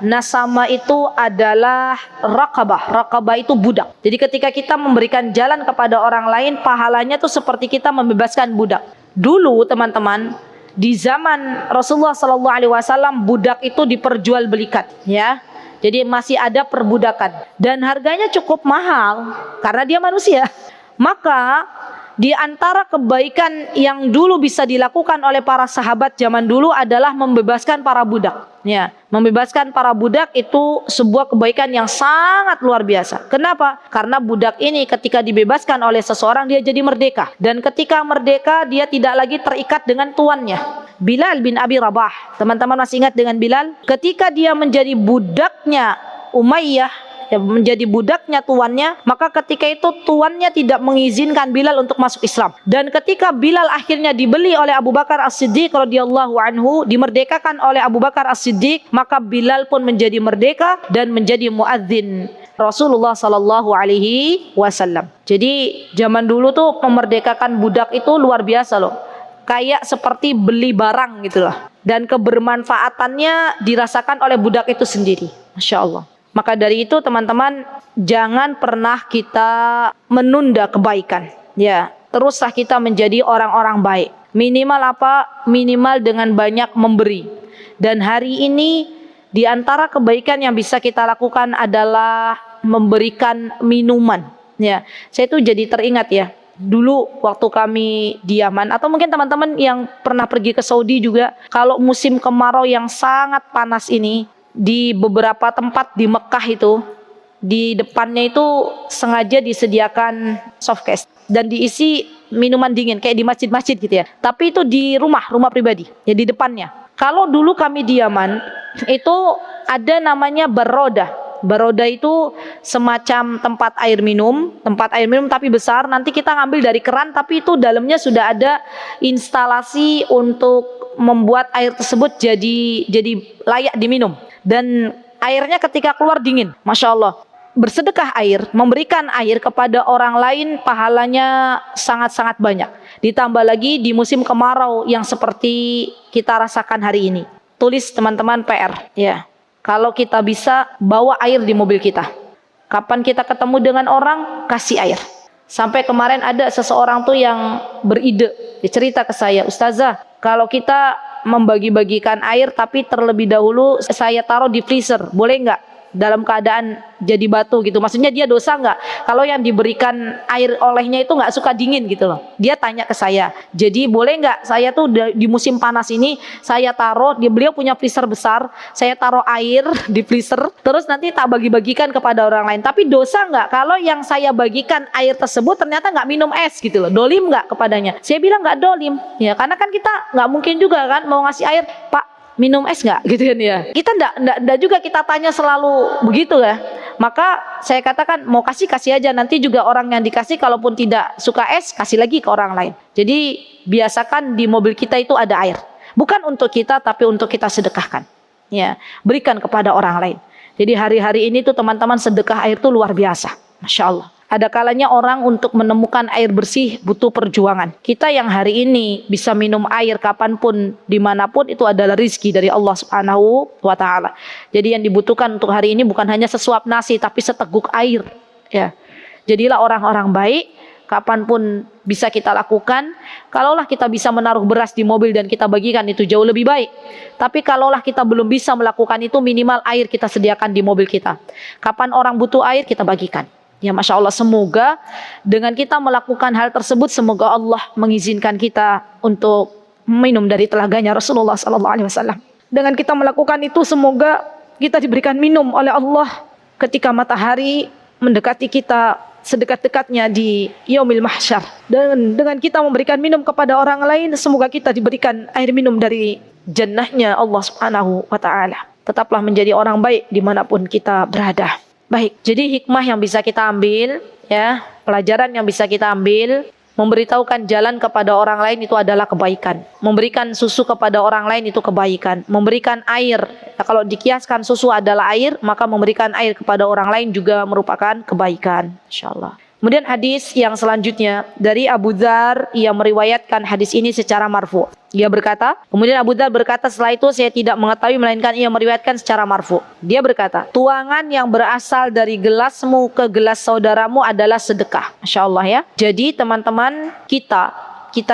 [SPEAKER 2] Nasamah itu adalah Raqabah itu budak. Jadi ketika kita memberikan jalan kepada orang lain, pahalanya itu seperti kita membebaskan budak. Dulu teman-teman, di zaman Rasulullah SAW budak itu diperjualbelikan ya. Jadi masih ada perbudakan dan harganya cukup mahal karena dia manusia. Maka di antara kebaikan yang dulu bisa dilakukan oleh para sahabat zaman dulu adalah membebaskan para budak. Ya, membebaskan para budak itu sebuah kebaikan yang sangat luar biasa. Kenapa? Karena budak ini ketika dibebaskan oleh seseorang dia jadi merdeka, dan ketika merdeka dia tidak lagi terikat dengan tuannya. Bilal bin Abi Rabah, teman-teman masih ingat dengan Bilal? Ketika dia menjadi budaknya Umayyah, ya, menjadi budaknya tuannya, maka ketika itu tuannya tidak mengizinkan Bilal untuk masuk Islam. Dan ketika Bilal akhirnya dibeli oleh Abu Bakar As-Siddiq radhiyallahu anhu, dimerdekakan oleh Abu Bakar As-Siddiq, maka Bilal pun menjadi merdeka dan menjadi muadzin Rasulullah sallallahu alaihi wasallam. Jadi zaman dulu tuh memerdekakan budak itu luar biasa loh. Kayak seperti beli barang gitu loh. Dan kebermanfaatannya dirasakan oleh budak itu sendiri. Masya Allah. Maka dari itu teman-teman, jangan pernah kita menunda kebaikan. Ya, teruslah kita menjadi orang-orang baik. Minimal apa? Minimal dengan banyak memberi. Dan hari ini di antara kebaikan yang bisa kita lakukan adalah memberikan minuman. Ya, saya tuh jadi teringat ya. Dulu waktu kami di Yaman, atau mungkin teman-teman yang pernah pergi ke Saudi juga, kalau musim kemarau yang sangat panas ini, di beberapa tempat di Mekah itu, di depannya itu sengaja disediakan softcase dan diisi minuman dingin kayak di masjid-masjid gitu ya. Tapi itu di rumah pribadi, ya di depannya. Kalau dulu kami di Yaman itu ada namanya baroda. Baroda itu semacam tempat air minum tapi besar. Nanti kita ngambil dari keran, tapi itu dalamnya sudah ada instalasi untuk membuat air tersebut jadi layak diminum. Dan airnya ketika keluar dingin, Masya Allah. Bersedekah air, memberikan air kepada orang lain, pahalanya sangat-sangat banyak. Ditambah lagi di musim kemarau yang seperti kita rasakan hari ini. Tulis teman-teman PR, ya. Kalau kita bisa bawa air di mobil kita. Kapan kita ketemu dengan orang, kasih air. Sampai kemarin ada seseorang tuh yang beride, dia cerita ke saya, Ustazah, kalau kita membagi-bagikan air tapi terlebih dahulu saya taruh di freezer, boleh nggak? Dalam keadaan jadi batu gitu, maksudnya dia dosa nggak kalau yang diberikan air olehnya itu nggak suka dingin gitu loh. Dia tanya ke saya, jadi boleh nggak saya tuh di musim panas ini saya taruh, beliau punya freezer besar, saya taruh air di freezer, terus nanti tak bagi-bagikan kepada orang lain, tapi dosa nggak kalau yang saya bagikan air tersebut ternyata nggak minum es gitu loh, dolim nggak kepadanya? Saya bilang nggak dolim ya, karena kan kita nggak mungkin juga kan mau ngasih air, Pak minum es nggak gitu kan ya. Kita ndak juga kita tanya selalu begitu ya. Maka saya katakan mau kasih aja, nanti juga orang yang dikasih kalaupun tidak suka es kasih lagi ke orang lain. Jadi biasakan di mobil kita itu ada air. Bukan untuk kita tapi untuk kita sedekahkan. Ya, berikan kepada orang lain. Jadi hari-hari ini tuh teman-teman sedekah air tuh luar biasa. Masya Allah. Ada kalanya orang untuk menemukan air bersih butuh perjuangan. Kita yang hari ini bisa minum air kapanpun, dimanapun, itu adalah rizki dari Allah Subhanahu wa Ta'ala. Jadi yang dibutuhkan untuk hari ini bukan hanya sesuap nasi, tapi seteguk air. Ya, jadilah orang-orang baik. Kapanpun bisa kita lakukan. Kalaulah kita bisa menaruh beras di mobil dan kita bagikan, itu jauh lebih baik. Tapi kalaulah kita belum bisa melakukan itu, minimal air kita sediakan di mobil kita. Kapan orang butuh air, kita bagikan. Ya Masya Allah, semoga dengan kita melakukan hal tersebut, semoga Allah mengizinkan kita untuk minum dari telaganya Rasulullah SAW. Dengan kita melakukan itu, semoga kita diberikan minum oleh Allah ketika matahari mendekati kita sedekat-dekatnya di Yaumil Mahsyar. Dan dengan kita memberikan minum kepada orang lain, semoga kita diberikan air minum dari jannahnya Allah Subhanahu wa Ta'ala. Tetaplah menjadi orang baik dimanapun kita berada. Baik, jadi hikmah yang bisa kita ambil, ya, pelajaran yang bisa kita ambil, memberitahukan jalan kepada orang lain itu adalah kebaikan. Memberikan susu kepada orang lain itu kebaikan. Memberikan air, ya, kalau dikiaskan susu adalah air, maka memberikan air kepada orang lain juga merupakan kebaikan. InsyaAllah. Kemudian hadis yang selanjutnya dari Abu Dzar, ia meriwayatkan hadis ini secara marfu. Dia berkata, kemudian Abu Dzar berkata, setelah itu saya tidak mengetahui melainkan ia meriwayatkan secara marfu. Dia berkata, tuangan yang berasal dari gelasmu ke gelas saudaramu adalah sedekah. Masya Allah ya. Jadi teman-teman, kita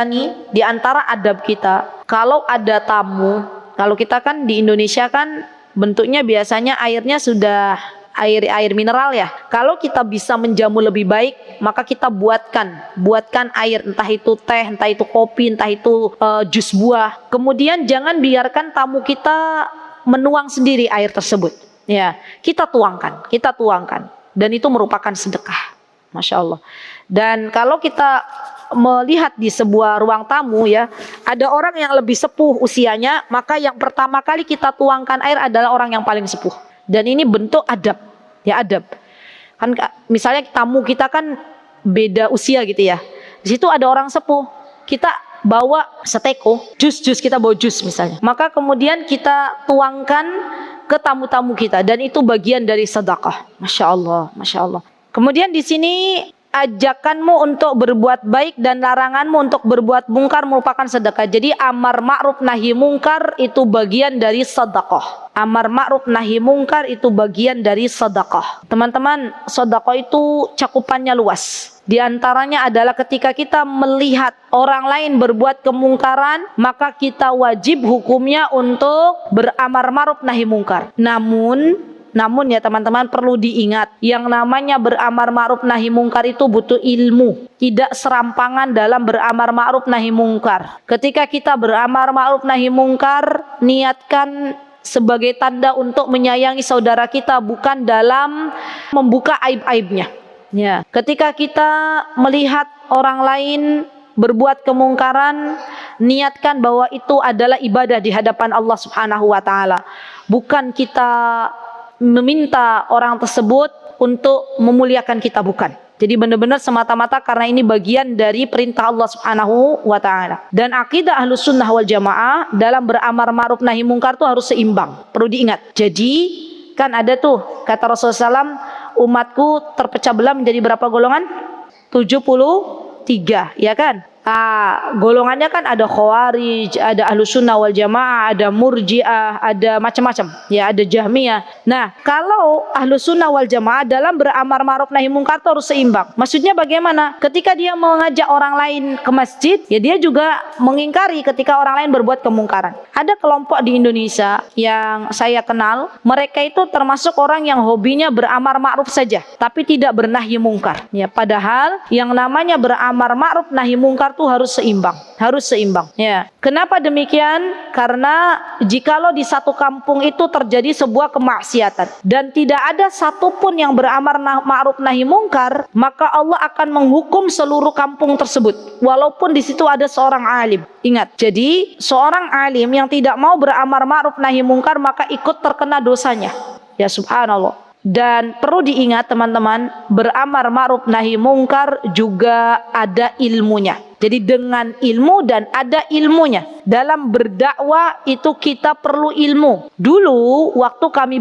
[SPEAKER 2] nih di antara adab kita, kalau ada tamu, kalau kita kan di Indonesia kan bentuknya biasanya airnya sudah air mineral ya. Kalau kita bisa menjamu lebih baik, maka kita buatkan air, entah itu teh, entah itu kopi, entah itu jus buah. Kemudian jangan biarkan tamu kita menuang sendiri air tersebut. Ya, kita tuangkan. Dan itu merupakan sedekah. Masya Allah. Dan kalau kita melihat di sebuah ruang tamu ya, ada orang yang lebih sepuh usianya, maka yang pertama kali kita tuangkan air adalah orang yang paling sepuh. Dan ini bentuk adab, ya adab. Kan misalnya tamu kita kan beda usia gitu ya. Di situ ada orang sepuh, kita bawa seteko, jus kita bawa jus misalnya. Maka kemudian kita tuangkan ke tamu-tamu kita dan itu bagian dari sedekah. Masya Allah, masya Allah. Kemudian di sini ajakanmu untuk berbuat baik dan laranganmu untuk berbuat mungkar merupakan sedekah. Jadi amar ma'ruf nahi mungkar itu bagian dari sedekah. Amar ma'ruf nahi mungkar itu bagian dari sedekah. Teman-teman, sedekah itu cakupannya luas. Di antaranya adalah ketika kita melihat orang lain berbuat kemungkaran, maka kita wajib hukumnya untuk beramar ma'ruf nahi mungkar. Namun ya teman-teman perlu diingat, yang namanya beramar ma'ruf nahi mungkar itu butuh ilmu. Tidak serampangan dalam beramar ma'ruf nahi mungkar. Ketika kita beramar ma'ruf nahi mungkar, niatkan sebagai tanda untuk menyayangi saudara kita, bukan dalam membuka aib-aibnya. Ya, ketika kita melihat orang lain berbuat kemungkaran, niatkan bahwa itu adalah ibadah di hadapan Allah Subhanahu wa taala. Bukan kita meminta orang tersebut untuk memuliakan kita, bukan. Jadi benar-benar semata-mata karena ini bagian dari perintah Allah Subhanahu wa taala. Dan akidah Ahlus Sunnah wal Jamaah dalam beramar ma'ruf nahi mungkar itu harus seimbang. Perlu diingat. Jadi kan ada tuh kata Rasulullah SAW, umatku terpecah belah menjadi berapa golongan? 73, ya kan? Golongannya kan ada Khawarij, ada Ahlus Sunnah wal Jamaah, ada Murji'ah, ada macam-macam, ya ada Jahmiyah. Nah, kalau Ahlus Sunnah wal Jamaah dalam beramar ma'ruf nahi mungkar itu harus seimbang. Maksudnya bagaimana? Ketika dia mengajak orang lain ke masjid, ya dia juga mengingkari ketika orang lain berbuat kemungkaran. Ada kelompok di Indonesia yang saya kenal, mereka itu termasuk orang yang hobinya beramar ma'ruf saja, tapi tidak bernahi mungkar. Ya, padahal yang namanya beramar ma'ruf nahi mungkar itu harus seimbang, ya. Kenapa demikian? Karena jikalau di satu kampung itu terjadi sebuah kemaksiatan dan tidak ada satupun yang beramar ma'ruf nahi mungkar, maka Allah akan menghukum seluruh kampung tersebut, walaupun di situ ada seorang alim. Ingat, jadi seorang alim yang tidak mau beramar ma'ruf nahi mungkar maka ikut terkena dosanya. Ya subhanallah. Dan perlu diingat teman-teman, beramar ma'ruf nahi mungkar juga ada ilmunya. Jadi dengan ilmu dan ada ilmunya. Dalam berdakwah itu kita perlu ilmu. Dulu waktu kami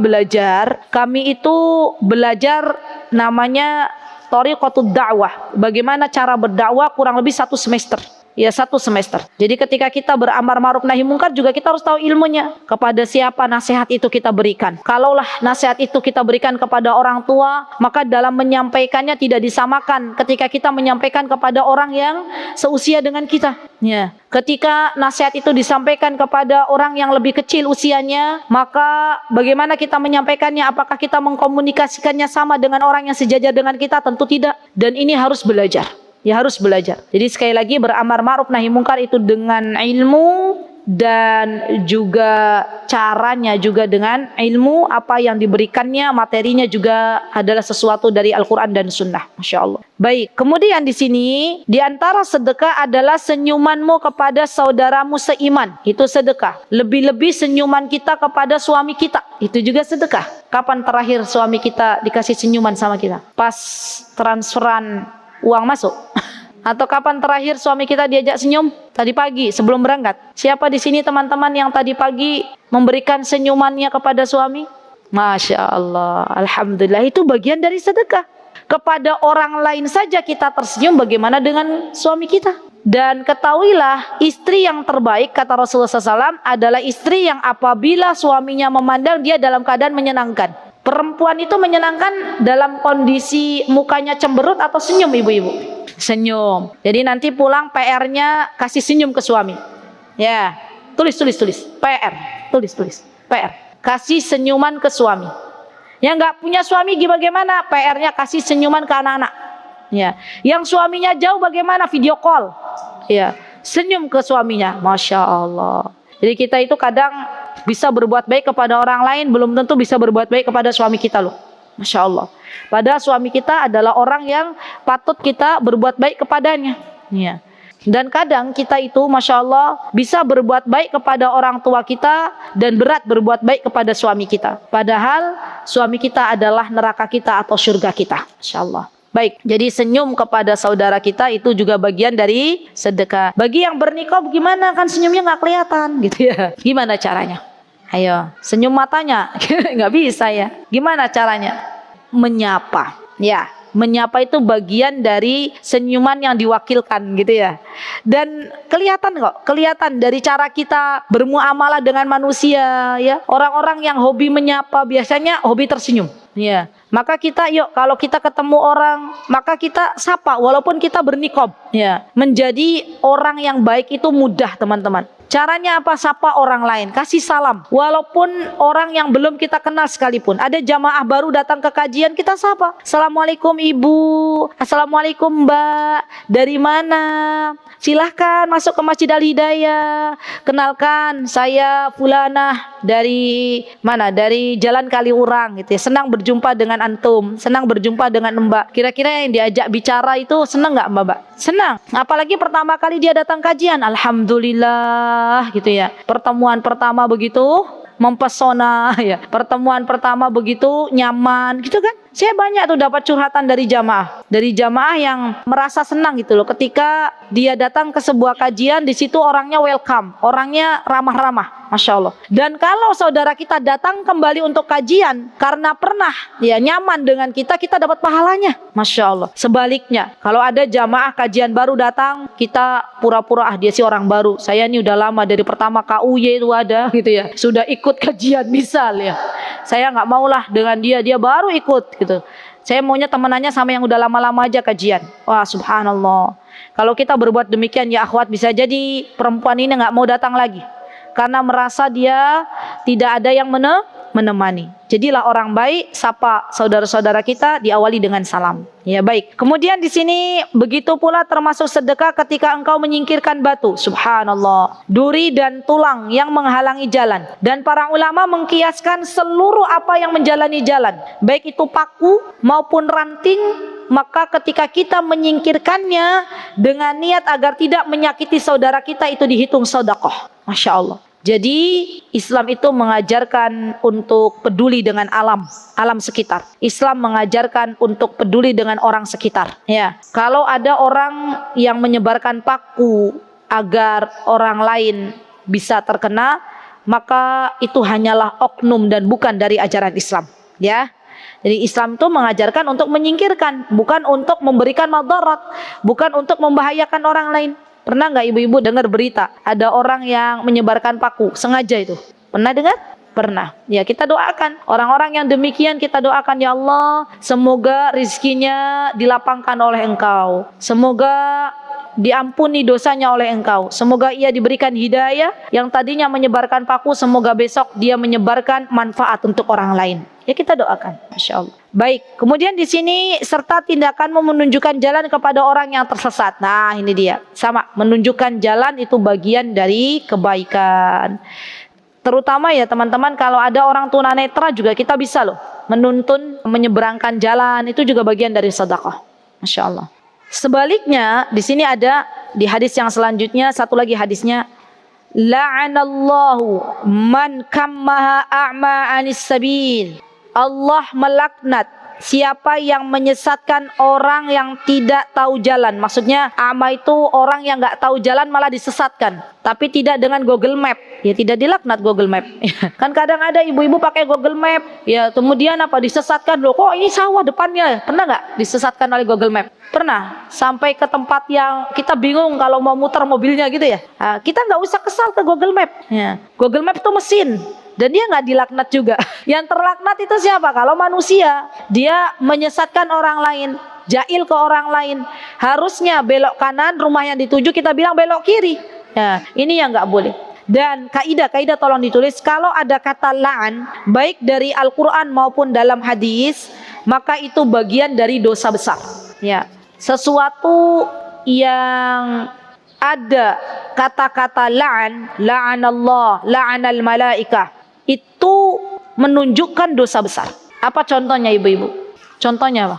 [SPEAKER 2] itu belajar namanya Thariqatud Da'wah. Bagaimana cara berdakwah kurang lebih 1 semester. Ya 1 semester. Jadi ketika kita beramar ma'ruf nahi mungkar juga kita harus tahu ilmunya. Kepada siapa nasihat itu kita berikan. Kalaulah nasihat itu kita berikan kepada orang tua, maka dalam menyampaikannya tidak disamakan ketika kita menyampaikan kepada orang yang seusia dengan kita. Ya. Ketika nasihat itu disampaikan kepada orang yang lebih kecil usianya, maka bagaimana kita menyampaikannya? Apakah kita mengkomunikasikannya sama dengan orang yang sejajar dengan kita? Tentu tidak. Dan ini harus belajar. Ya harus belajar. Jadi sekali lagi beramar ma'ruf nahi mungkar itu dengan ilmu dan juga caranya juga dengan ilmu, apa yang diberikannya, materinya juga adalah sesuatu dari Al-Quran dan Sunnah. Masya Allah. Baik, kemudian di sini di antara sedekah adalah senyumanmu kepada saudaramu seiman. Itu sedekah. Lebih-lebih senyuman kita kepada suami kita. Itu juga sedekah. Kapan terakhir suami kita dikasih senyuman sama kita? Pas transferan uang masuk. Atau kapan terakhir suami kita diajak senyum? Tadi pagi sebelum berangkat. Siapa di sini teman-teman yang tadi pagi memberikan senyumannya kepada suami? Masya Allah, alhamdulillah, itu bagian dari sedekah. Kepada orang lain saja kita tersenyum, bagaimana dengan suami kita? Dan ketahuilah, istri yang terbaik kata Rasulullah SAW adalah istri yang apabila suaminya memandang dia dalam keadaan menyenangkan. Perempuan itu menyenangkan dalam kondisi mukanya cemberut atau senyum, ibu-ibu? Senyum. Jadi nanti pulang PR-nya kasih senyum ke suami. Ya, tulis. PR. Tulis. PR. Kasih senyuman ke suami. Yang nggak punya suami bagaimana? PR-nya kasih senyuman ke anak-anak. Ya. Yang suaminya jauh bagaimana? Video call. Ya. Senyum ke suaminya. Masya Allah. Jadi kita itu kadang bisa berbuat baik kepada orang lain, belum tentu bisa berbuat baik kepada suami kita loh. Masya Allah. Padahal suami kita adalah orang yang patut kita berbuat baik kepadanya. Ya. Dan kadang kita itu Masya Allah bisa berbuat baik kepada orang tua kita dan berat berbuat baik kepada suami kita. Padahal suami kita adalah neraka kita atau surga kita. Masya Allah. Baik, jadi senyum kepada saudara kita itu juga bagian dari sedekah. Bagi yang berniqab gimana, kan senyumnya nggak kelihatan gitu ya. Gimana caranya? Ayo, senyum matanya nggak bisa ya. Gimana caranya? Menyapa. Ya, menyapa itu bagian dari senyuman yang diwakilkan gitu ya. Dan kelihatan kok, kelihatan dari cara kita bermuamalah dengan manusia ya. Orang-orang yang hobi menyapa biasanya hobi tersenyum. Ya, maka kita yuk kalau kita ketemu orang maka kita sapa walaupun kita berniqab. Ya, menjadi orang yang baik itu mudah teman-teman. Caranya apa? Sapa orang lain, kasih salam. Walaupun orang yang belum kita kenal sekalipun. Ada jamaah baru datang ke kajian, kita sapa. Assalamualaikum ibu, assalamualaikum mbak, dari mana? Silahkan masuk ke Masjid Al-Hidayah. Kenalkan, saya Fulanah dari mana? Dari Jalan Kaliurang gitu ya. Senang berjumpa dengan antum, senang berjumpa dengan mbak. Kira-kira yang diajak bicara itu senang nggak mbak? Senang. Apalagi pertama kali dia datang kajian, alhamdulillah gitu ya. Pertemuan pertama begitu mempesona ya. Pertemuan pertama begitu nyaman gitu kan. Saya banyak tuh dapat curhatan dari jamaah yang merasa senang gitu loh ketika dia datang ke sebuah kajian, di situ orangnya welcome, orangnya ramah-ramah, Masya Allah. Dan kalau saudara kita datang kembali untuk kajian karena pernah ya nyaman dengan kita, kita dapat pahalanya, Masya Allah. Sebaliknya, kalau ada jamaah kajian baru datang, kita pura-pura dia sih orang baru, saya ini udah lama dari pertama KUY itu ada gitu ya, sudah ikut kajian misal ya. Saya nggak maulah dengan dia baru ikut gitu. Saya maunya temenannya sama yang udah lama-lama aja kajian. Wah subhanallah. Kalau kita berbuat demikian ya akhwat, bisa jadi perempuan ini nggak mau datang lagi karena merasa dia tidak ada yang menemani. Jadilah orang baik, sapa saudara-saudara kita diawali dengan salam. Ya baik. Kemudian di sini begitu pula termasuk sedekah ketika engkau menyingkirkan batu. Subhanallah. Duri dan tulang yang menghalangi jalan. Dan para ulama mengkiaskan seluruh apa yang menjalani jalan, baik itu paku maupun ranting, maka ketika kita menyingkirkannya dengan niat agar tidak menyakiti saudara kita, itu dihitung sedekah. Masya Allah. Jadi Islam itu mengajarkan untuk peduli dengan alam sekitar. Islam mengajarkan untuk peduli dengan orang sekitar. Ya, kalau ada orang yang menyebarkan paku agar orang lain bisa terkena, maka itu hanyalah oknum dan bukan dari ajaran Islam. Ya. Jadi Islam itu mengajarkan untuk menyingkirkan, bukan untuk memberikan madarat, bukan untuk membahayakan orang lain. Pernah nggak ibu-ibu dengar berita ada orang yang menyebarkan paku sengaja itu? Pernah dengar? Pernah. Ya, kita doakan orang-orang yang demikian, kita doakan ya Allah, semoga rizkinya dilapangkan oleh Engkau, semoga diampuni dosanya oleh Engkau, semoga ia diberikan hidayah. Yang tadinya menyebarkan paku, semoga besok dia menyebarkan manfaat untuk orang lain. Ya kita doakan, Masya Allah. Baik, kemudian di sini serta tindakanmu menunjukkan jalan kepada orang yang tersesat. Nah ini dia, sama, menunjukkan jalan itu bagian dari kebaikan. Terutama ya teman-teman, kalau ada orang tunanetra juga kita bisa loh menuntun, menyeberangkan jalan, itu juga bagian dari sedekah. Masya Allah. Sebaliknya di sini ada di hadis yang selanjutnya, satu lagi hadisnya, la'anallahu man kammaha a'ma anis sabil. Allah melaknat siapa yang menyesatkan orang yang tidak tahu jalan. Maksudnya a'ma itu orang yang nggak tahu jalan malah disesatkan, tapi tidak dengan Google Map. Ya tidak dilaknat Google Map. Kan kadang ada ibu-ibu pakai Google Map, ya kemudian apa disesatkan, loh kok ini sawah depannya. Pernah nggak disesatkan oleh Google Map? Pernah, sampai ke tempat yang kita bingung kalau mau muter mobilnya gitu ya. Nah, kita nggak usah kesal ke Google Map. Ya. Google Map itu mesin, dan dia nggak dilaknat juga. Yang terlaknat itu siapa? Kalau manusia, dia menyesatkan orang lain, jail ke orang lain. Harusnya belok kanan, rumah yang dituju kita bilang belok kiri. Ya, ini yang nggak boleh. Dan kaidah tolong ditulis, kalau ada kata la'an baik dari Al-Qur'an maupun dalam hadis, maka itu bagian dari dosa besar. Ya, sesuatu yang ada kata-kata la'anallah, la'anal malaikah, itu menunjukkan dosa besar. Apa contohnya ibu-ibu? Contohnya apa?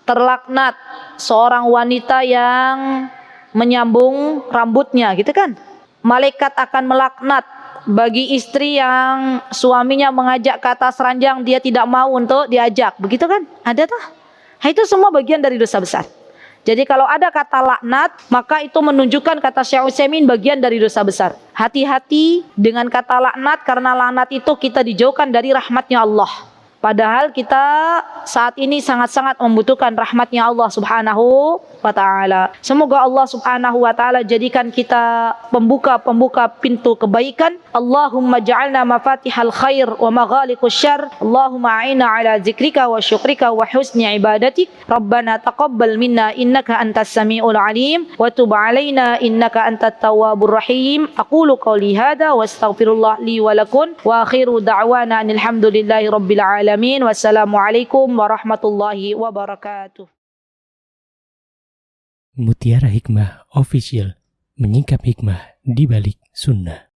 [SPEAKER 2] Terlaknat seorang wanita yang menyambung rambutnya, gitu kan? Malaikat akan melaknat bagi istri yang suaminya mengajak ke atas ranjang, dia tidak mau untuk diajak, begitu kan? Ada tak? Nah, itu semua bagian dari dosa besar. Jadi kalau ada kata laknat, maka itu menunjukkan, kata Syekh Utsaimin, bagian dari dosa besar. Hati-hati dengan kata laknat, karena laknat itu kita dijauhkan dari rahmatnya Allah. Padahal kita saat ini sangat-sangat membutuhkan rahmatnya Allah subhanahu wa ta'ala. Semoga Allah subhanahu wa ta'ala jadikan kita pembuka pintu kebaikan. Allahumma ja'alna mafatihal khair wa maghaliqus syarr. Allahumma a'ina ala zikrika wa syukrika wa husni ibadatik. Rabbana taqabbal minna innaka antas sami'ul alim. Wa tub alaina innaka antat tawwabur rahim. Aqulu qawli hadha wa astaghfirullah li wa lakum. Wa akhiru da'wana alhamdulillahi rabbil alamin. Wassalamualaikum warahmatullahi wabarakatuh.
[SPEAKER 1] Mutiara Hikmah Official, menyingkap hikmah di balik sunnah.